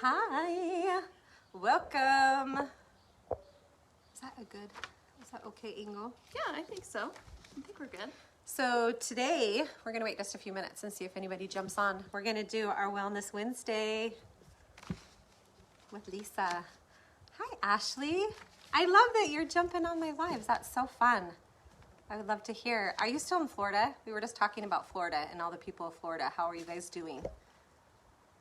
Hi, welcome. Is that okay, Ingo? Yeah, I think so. I think we're good. So today, we're gonna wait just a few minutes and see if anybody jumps on. We're gonna do our Wellness Wednesday with Lisa. Hi, Ashley. I love that you're jumping on my lives. That's so fun. I would love to hear. Are you still in Florida? We were just talking about Florida and all the people of Florida. How are you guys doing?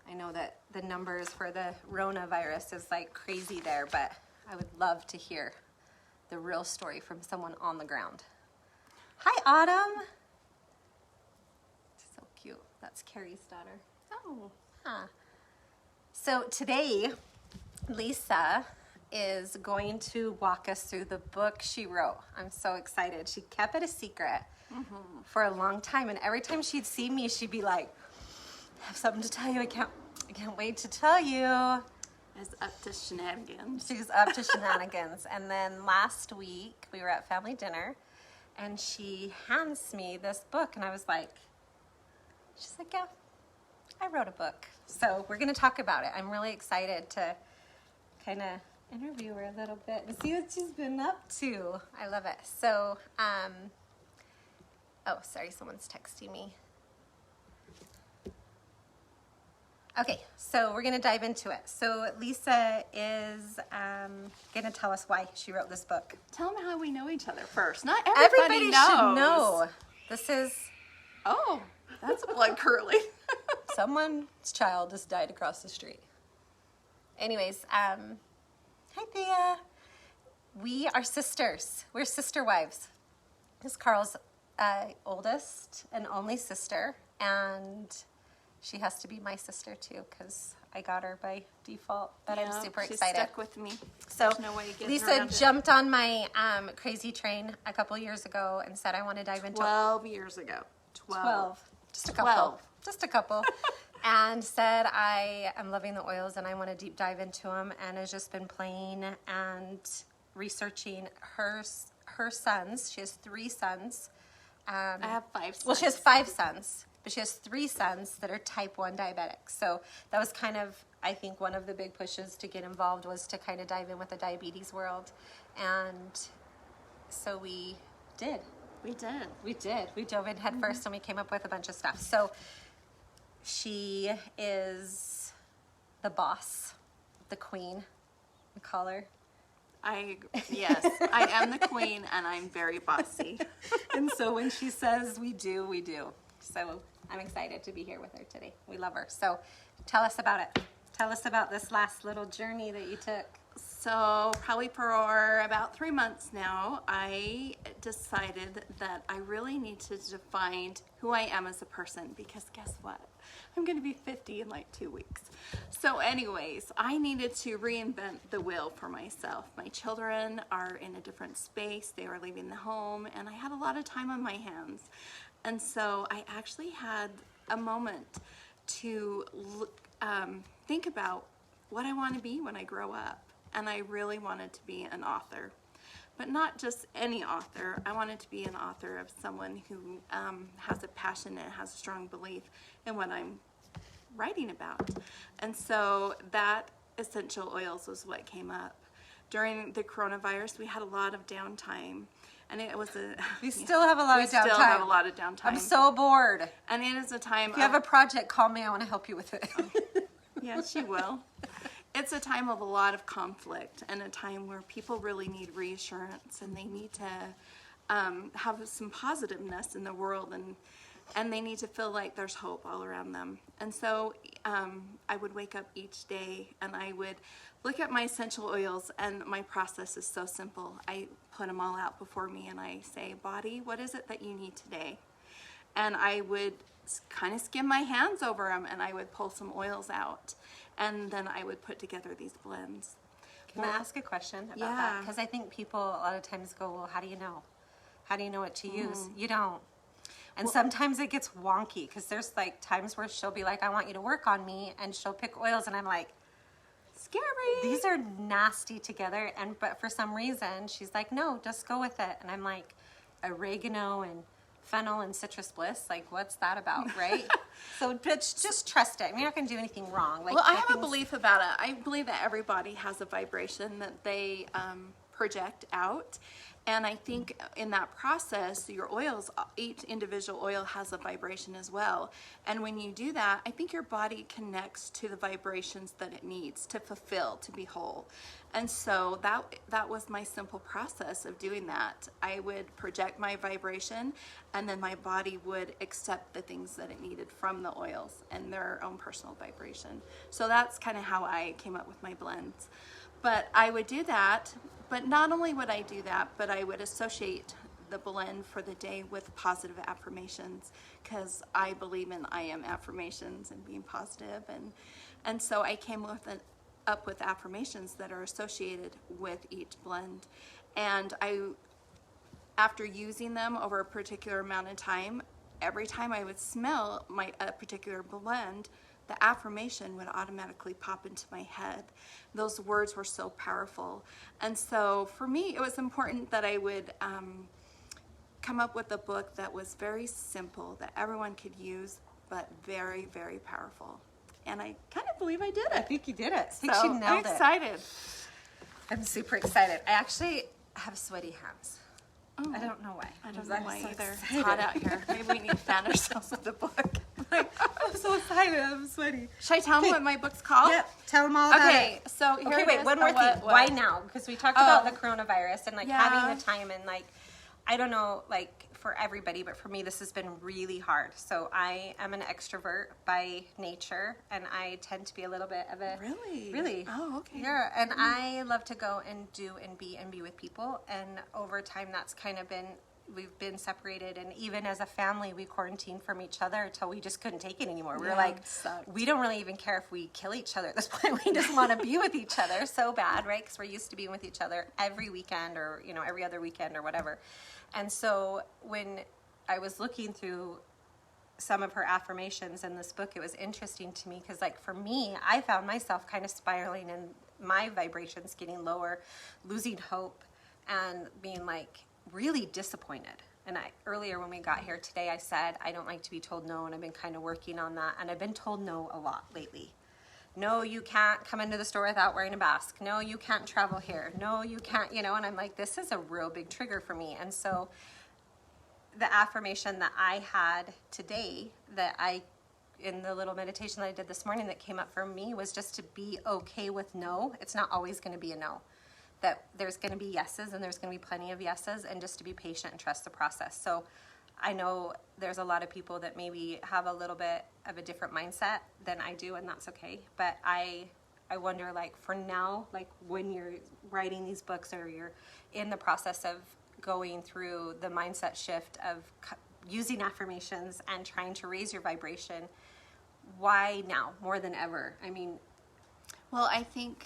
I know that the numbers for the coronavirus is like crazy there, but I would love to hear the real story from someone on the ground. Hi, Autumn. So cute. That's Carrie's daughter. Oh. Huh. So today, Lisa is going to walk us through the book she wrote. I'm so excited. She kept it a secret for a long time, and every time she'd see me, she'd be like, I have something to tell you. I can't wait to tell you. It's up to shenanigans. She's up to shenanigans. And then last week, we were at family dinner, and she hands me this book, and I was like, she's like, yeah, I wrote a book. So we're going to talk about it. I'm really excited to kind of interview her a little bit and see what she's been up to. I love it. So, oh, sorry, someone's texting me. Okay, so we're gonna dive into it. So Lisa is gonna tell us why she wrote this book. Tell them how we know each other first. Not everybody knows. Should know. This is... Oh, that's blood curling. Someone's child just died across the street. Anyways, hi Thea. We are sisters. We're sister wives. This is Carl's oldest and only sister, and she has to be my sister too because I got her by default, but I'm super excited. She's stuck with me. So no way you get Lisa jumped on my crazy train a couple years ago and said I want to dive into 12 years ago. 12. Just a couple. Just a couple. And said I am loving the oils and I want to deep dive into them, and has just been playing and researching her sons. She has 3 sons. I have 5 sons. Well, she has 5 sons, but she has 3 sons that are type 1 diabetics. So that was kind of, I think, one of the big pushes to get involved was to kind of dive in with the diabetes world. And so we did. We did. We dove in head first and we came up with a bunch of stuff. So she is the boss, the queen, we call her. Yes, I am the queen and I'm very bossy. And so when she says we do, we do. So I'm excited to be here with her today. We love her. So tell us about it. Tell us about this last little journey that you took. So probably for about 3 months now, I decided that I really need to define who I am as a person, because guess what? I'm going to be 50 in like 2 weeks. So anyways, I needed to reinvent the wheel for myself. My children are in a different space. They were leaving the home and I had a lot of time on my hands. And so I actually had a moment to think about what I want to be when I grow up. And I really wanted to be an author, but not just any author. I wanted to be an author of someone who has a passion and has a strong belief in what I'm writing about. And so that essential oils was what came up. During the coronavirus, we had a lot of downtime. And it was We still have a lot of downtime. We still have a lot of downtime. I'm so bored. And it is a time If you have a project, call me. I want to help you with it. Yeah, she will. It's a time of a lot of conflict and a time where people really need reassurance and they need to have some positiveness in the world, and they need to feel like there's hope all around them. And so I would wake up each day and I would look at my essential oils, and my process is so simple. I put them all out before me and I say, body, what is it that you need today? And I would kind of skim my hands over them and I would pull some oils out, and then I would put together these blends. Can I ask a question about that? Because I think people a lot of times go, well, how do you know? How do you know what to use? You don't. And sometimes it gets wonky because there's like times where she'll be like, I want you to work on me, and she'll pick oils and I'm like, scary. These are nasty together. But for some reason she's like, no, just go with it. And I'm like, oregano and fennel and citrus bliss, like what's that about, right? So just trust it. You're not going to do anything wrong. Like, Well, I have a belief about it. I believe that everybody has a vibration that they project out. And I think in that process, your oils, each individual oil has a vibration as well. And when you do that, I think your body connects to the vibrations that it needs to fulfill, to be whole. And so that was my simple process of doing that. I would project my vibration, and then my body would accept the things that it needed from the oils and their own personal vibration. So that's kind of how I came up with my blends. But I would do that, but not only would I do that, but I would associate the blend for the day with positive affirmations, because I believe in I am affirmations and being positive. And so I came up with affirmations that are associated with each blend. And after using them over a particular amount of time, every time I would smell a particular blend, the affirmation would automatically pop into my head. Those words were so powerful. And so for me, it was important that I would come up with a book that was very simple, that everyone could use, but very, very powerful. And I kind of believe I did it. I think you did it. I think So she nailed I'm it. excited. I'm super excited. I actually have sweaty hands. Oh, I don't know why. I don't I'm know why so either. It's excited. hot out here. Maybe we need to fan ourselves with the book. I'm so excited. I'm sweaty. Should I tell them what my book's called? Yep. Tell them all about Okay, it. so here Okay, it wait, is. one more Oh, thing. what? Why now? Because we talked about Oh. the coronavirus and like Yeah. having the time and like, I don't know, like for everybody, but for me, this has been really hard. So I am an extrovert by nature, and I tend to be a little bit of a Really? Oh, okay. Yeah, and I love to go and do and be with people. And over time, that's kind of been, we've been separated, and even as a family, we quarantined from each other until we just couldn't take it anymore. We were Yeah, like, it sucked. we don't really even care if we kill each other at this point. We just want to be with each other so bad, right? Because we're used to being with each other every weekend, or every other weekend or whatever. And so when I was looking through some of her affirmations in this book, it was interesting to me because, like, for me, I found myself kind of spiraling and my vibrations getting lower, losing hope, and being like really disappointed. And earlier when we got here today, I said I don't like to be told no, and I've been kind of working on that. And I've been told no a lot lately. No, you can't come into the store without wearing a mask. No, you can't travel here. No, you can't, and I'm like, this is a real big trigger for me. And so the affirmation that I had today, in the little meditation that I did this morning that came up for me, was just to be okay with no. It's not always going to be a no. That there's going to be yeses, and there's going to be plenty of yeses, and just to be patient and trust the process. So I know there's a lot of people that maybe have a little bit of a different mindset than I do, and that's okay. But I wonder, like, for now, like when you're writing these books or you're in the process of going through the mindset shift of using affirmations and trying to raise your vibration, why now more than ever? I mean, Well, I think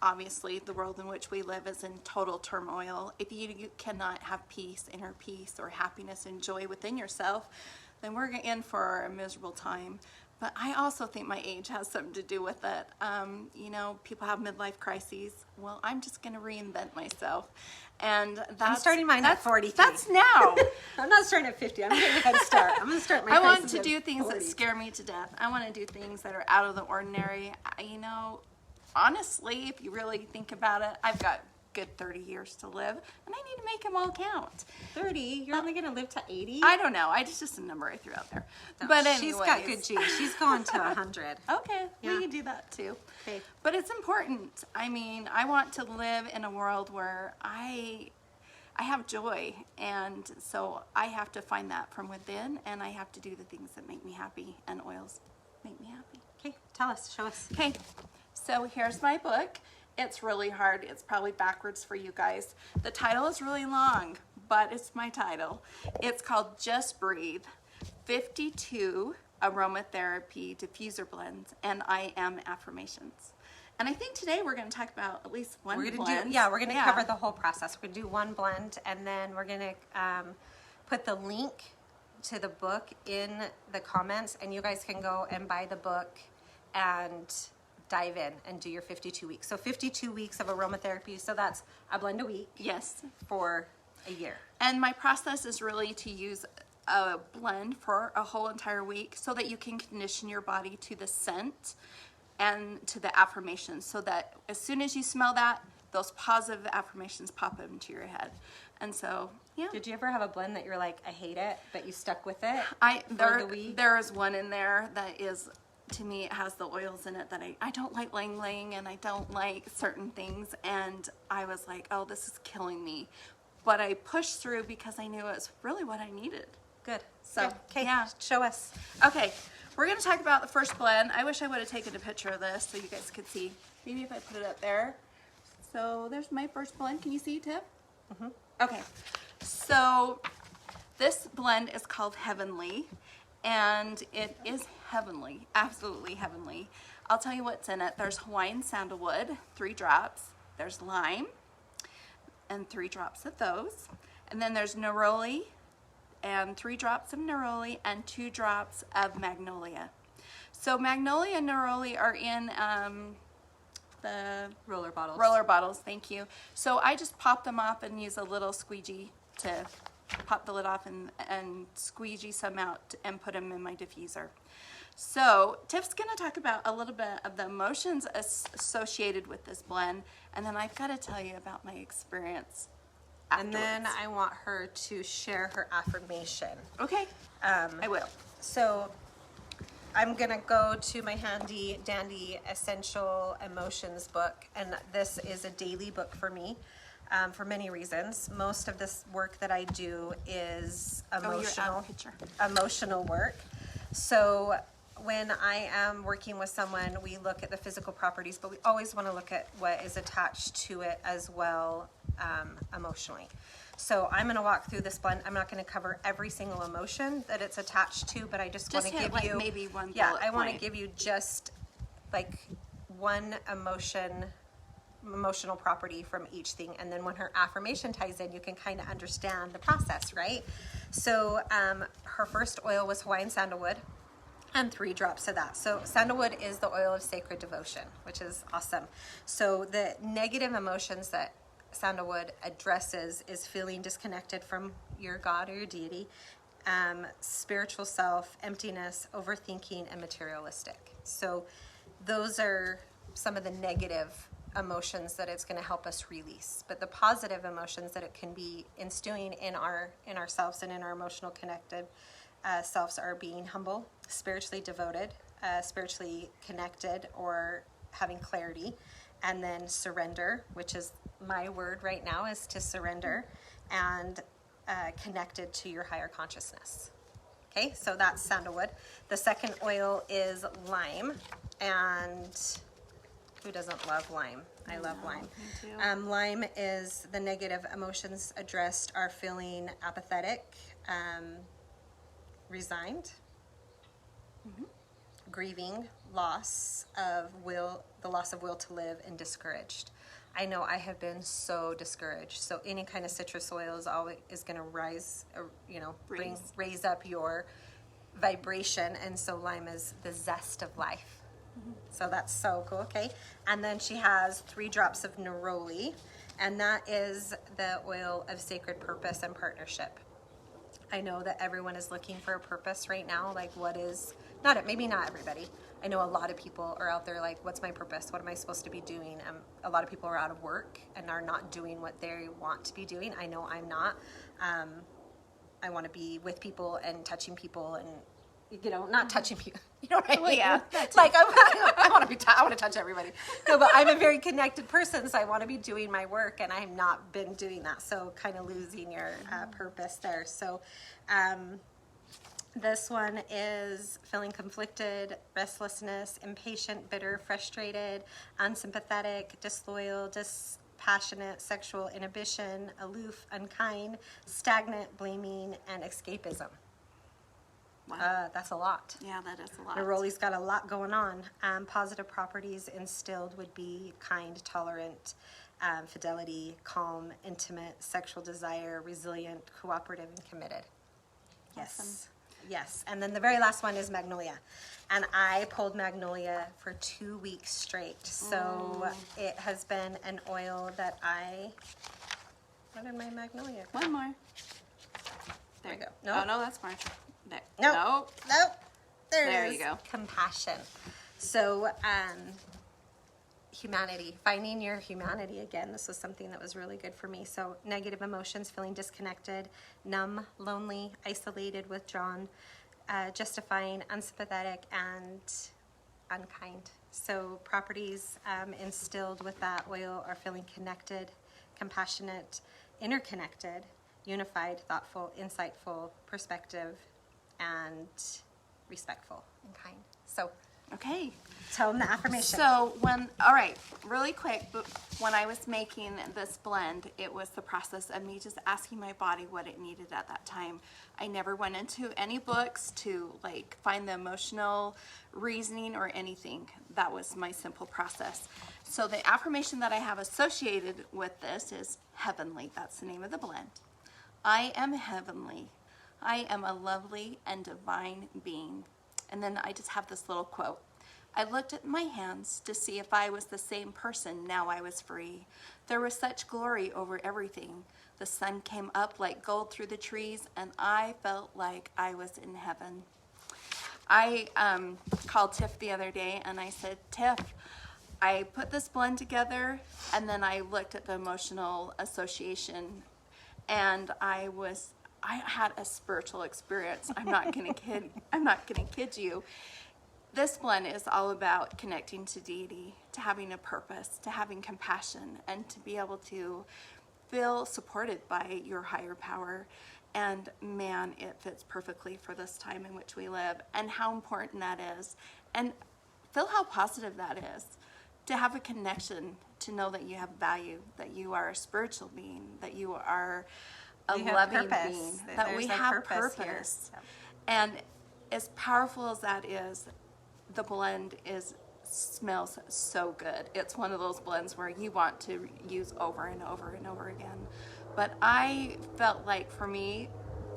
obviously the world in which we live is in total turmoil. If you cannot have peace, inner peace, or happiness and joy within yourself, then we're in for a miserable time. But I also think my age has something to do with it. People have midlife crises. Well, I'm just going to reinvent myself. And that's I'm starting mine at 43. That's now. I'm not starting at 50. I'm getting a head start. I'm going to start my I want crisis to at do things 40. that scare me to death. I want to do things that are out of the ordinary. Honestly, if you really think about it, I've got good 30 years to live, and I need to make them all count. 30? You're only going to live to 80? I don't know. It's just a number I threw out there. No, But she's got good genes. She's going to 100. Okay, Yeah. we can do that too. Okay. But it's important. I mean, I want to live in a world where I have joy, and so I have to find that from within, and I have to do the things that make me happy, and oils make me happy. Okay, tell us. Show us. Okay, so here's my book. It's really hard. It's probably backwards for you guys. The title is really long, but it's my title. It's called Just Breathe, 52 Aromatherapy Diffuser Blends, and I Am Affirmations. And I think today we're going to talk about at least one We're blend. going to cover the whole process. We're going to do one blend, and then we're going to put the link to the book in the comments, and you guys can go and buy the book and dive in and do your 52 weeks. So 52 weeks of aromatherapy. So that's a blend a week. Yes. For a year. And my process is really to use a blend for a whole entire week so that you can condition your body to the scent and to the affirmations, so that as soon as you smell that, those positive affirmations pop into your head. And so, yeah. Did you ever have a blend that you're like, I hate it, but you stuck with it There the week? there is one in there that is, to me, it has the oils in it that I don't like Lang Lang, and I don't like certain things, and I was like, oh, this is killing me. But I pushed through because I knew it was really what I needed. Good. So, okay, yeah. show us. Okay, we're going to talk about the first blend. I wish I would have taken a picture of this so you guys could see. Maybe if I put it up there. So there's my first blend. Can you see, Tiff? Mm-hmm. Okay, so this blend is called Heavenly, and it is heavenly, absolutely heavenly. I'll tell you what's in it. There's Hawaiian sandalwood, 3 drops. There's lime, and 3 drops of those. And then there's neroli, and 3 drops of neroli, and 2 drops of magnolia. So magnolia and neroli are in the Roller bottles. roller bottles, thank you. So I just pop them off and use a little squeegee to pop the lid off and squeegee some out and put them in my diffuser. So Tiff's going to talk about a little bit of the emotions associated with this blend, and then I've got to tell you about my experience afterwards. And then I want her to share her affirmation. Okay, I will. So I'm gonna go to my handy dandy Essential Emotions book, and this is a daily book for me for many reasons. Most of this work that I do is emotional work. So when I am working with someone, we look at the physical properties, but we always want to look at what is attached to it as well, emotionally. So I'm going to walk through this blend. I'm not going to cover every single emotion that it's attached to, but I just want to give like you maybe one. Yeah, bullet I want to point. give you just like one emotional property from each thing, and then when her affirmation ties in, you can kind of understand the process, right? So her first oil was Hawaiian sandalwood, and 3 drops of that. So sandalwood is the oil of sacred devotion, which is awesome. So the negative emotions that sandalwood addresses is feeling disconnected from your God or your deity, spiritual self, emptiness, overthinking, and materialistic. So those are some of the negative emotions that it's going to help us release. But the positive emotions that it can be instilling in ourselves and in our emotional connected selves are being humble, spiritually devoted, spiritually connected, or having clarity, and then surrender, which is my word right now, is to surrender, and connected to your higher consciousness. Okay, so that's sandalwood. The second oil is lime, and who doesn't love lime? I love lime. Me too. Lime is the negative emotions addressed are feeling apathetic, resigned, grieving, loss of will, the loss of will to live, and discouraged. I know I have been so discouraged. So any kind of citrus oil is always going to rise, raise up your vibration. And so lime is the zest of life. So that's so cool. Okay. And then she has 3 drops of neroli, and that is the oil of sacred purpose and partnership. I know that everyone is looking for a purpose right now. Like, maybe not everybody. I know a lot of people are out there like, what's my purpose? What am I supposed to be doing? A lot of people are out of work and are not doing what they want to be doing. I know I'm not. I want to be with people and touching people and, not touching people. You know what I mean? Well, yeah, Like, I want to touch everybody. No, but I'm a very connected person, so I want to be doing my work, and I have not been doing that. So kind of losing your purpose there. So this one is feeling conflicted, restlessness, impatient, bitter, frustrated, unsympathetic, disloyal, dispassionate, sexual inhibition, aloof, unkind, stagnant, blaming, and escapism. Wow. That's a lot. Yeah, that is a lot. Neroli's got a lot going on. Positive properties instilled would be kind, tolerant, fidelity, calm, intimate, sexual desire, resilient, cooperative, and committed. Yes. Awesome. Yes. And then the very last one is magnolia. And I pulled magnolia for 2 weeks straight. So it has been an oil that what did my magnolia? One more. There you go. No. Oh, no, that's Marcia. There. Nope. Nope. There it is. you go. Compassion. So, humanity, finding your humanity again. This was something that was really good for me. So, negative emotions, feeling disconnected, numb, lonely, isolated, withdrawn, justifying, unsympathetic, and unkind. So, properties instilled with that oil are feeling connected, compassionate, interconnected, unified, thoughtful, insightful, perspective, and respectful and kind. So, Okay. tell them the affirmation. So all right, really quick, but when I was making this blend, it was the process of me just asking my body what it needed at that time. I never went into any books to like find the emotional reasoning or anything. That was my simple process. So the affirmation that I have associated with this is heavenly. That's the name of the blend. I am heavenly. I am a lovely and divine being. And then I just have this little quote. I looked at my hands to see if I was the same person. Now I was free. There was such glory over everything. The sun came up like gold through the trees, and I felt like I was in heaven. I called Tiff the other day, and I said, Tiff, I put this blend together, and then I looked at the emotional association, and I had a spiritual experience. I'm not gonna kid you. This blend is all about connecting to deity, to having a purpose, to having compassion, and to be able to feel supported by your higher power. And man, it fits perfectly for this time in which we live, and how important that is. And feel how positive that is. To have a connection, to know that you have value, that you are a spiritual being, that you are a loving being, that we have purpose. Yep. And as powerful as that is, the blend smells so good. It's one of those blends where you want to use over and over and over again. But I felt like for me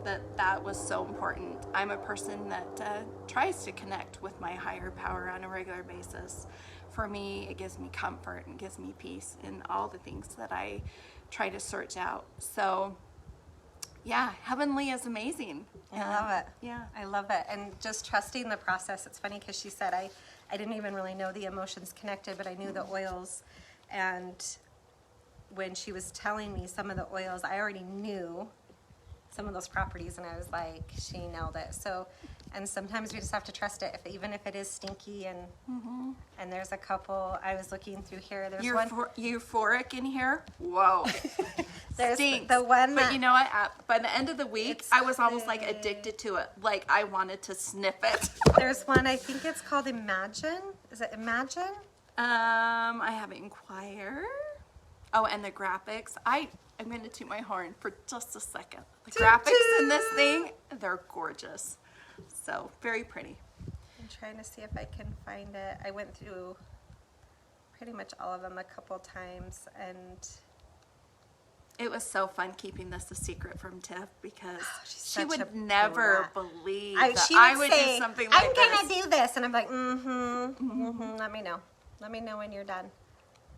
that was so important. I'm a person that tries to connect with my higher power on a regular basis. For me, it gives me comfort and gives me peace in all the things that I try to search out. So yeah, heavenly is amazing. I love it. Yeah. I love it. And just trusting the process. It's funny because she said, I didn't even really know the emotions connected, but I knew the oils. And when she was telling me some of the oils, I already knew some of those properties, and I was like, she nailed it. So, and sometimes we just have to trust it, even if it is stinky. And and there's a couple, I was looking through here. There's one euphoric in here. Whoa. There's stinks. the one that, but you know what? By the end of the week, I was almost like addicted to it. Like I wanted to sniff it. There's one, I think it's called Imagine. Is it Imagine? I have Inquire. Oh, and the graphics. I'm going to toot my horn for just a second. The graphics in this thing, they're gorgeous. So, very pretty. I'm trying to see if I can find it. I went through pretty much all of them a couple times, and it was so fun keeping this a secret from Tiff because she such would never believe that she I would say, do something like I'm this. gonna do this, and I'm like, let me know. Let me know when you're done.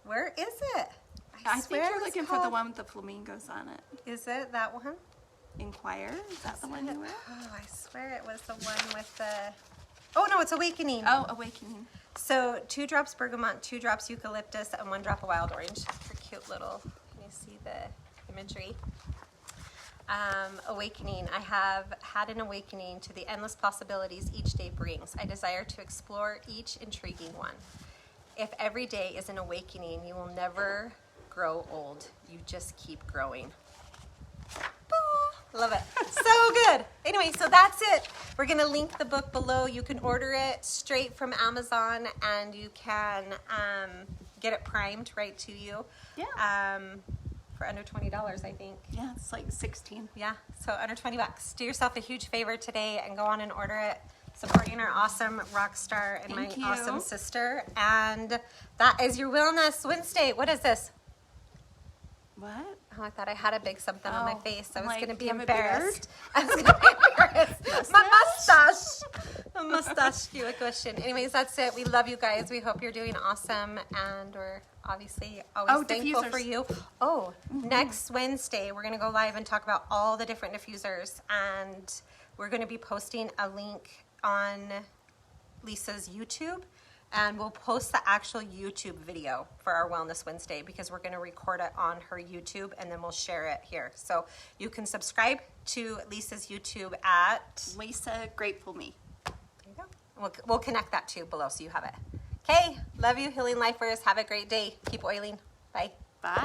Where is it? I think you're looking for the one with the flamingos on it. Is it that one? Inquire? Is that the one you were? Oh, I swear it was the one with the... Oh, no, it's Awakening. Oh, Awakening. So 2 drops bergamot, 2 drops eucalyptus, and 1 drop of wild orange. For cute little... Can you see the imagery? Awakening. I have had an awakening to the endless possibilities each day brings. I desire to explore each intriguing one. If every day is an awakening, you will never grow old. You just keep growing. Love it. So good. Anyway, so that's it. We're going to link the book below. You can order it straight from Amazon, and you can get it primed right to you. Yeah. For under $20, I think. Yeah, it's like 16. Yeah, so under $20. Do yourself a huge favor today and go on and order it. Supporting our awesome rock star and Thank my you. awesome sister. And that is your Wellness Wednesday. What is this? What? Oh, I thought I had a big something on my face. I was like, going to be do you have a embarrassed. I was going to be embarrassed. My mustache. My mustache you a question. Anyways, that's it. We love you guys. We hope you're doing awesome, and we're obviously always thankful diffusers. for you. Next Wednesday we're gonna go live and talk about all the different diffusers, and we're gonna be posting a link on Lisa's YouTube, and we'll post the actual YouTube video for our Wellness Wednesday because we're going to record it on her YouTube and then we'll share it here. So you can subscribe to Lisa's YouTube at Lisa Grateful Me. There you go. We'll connect that too below so you have it. Okay, love you, Healing Lifers. Have a great day. Keep oiling. Bye.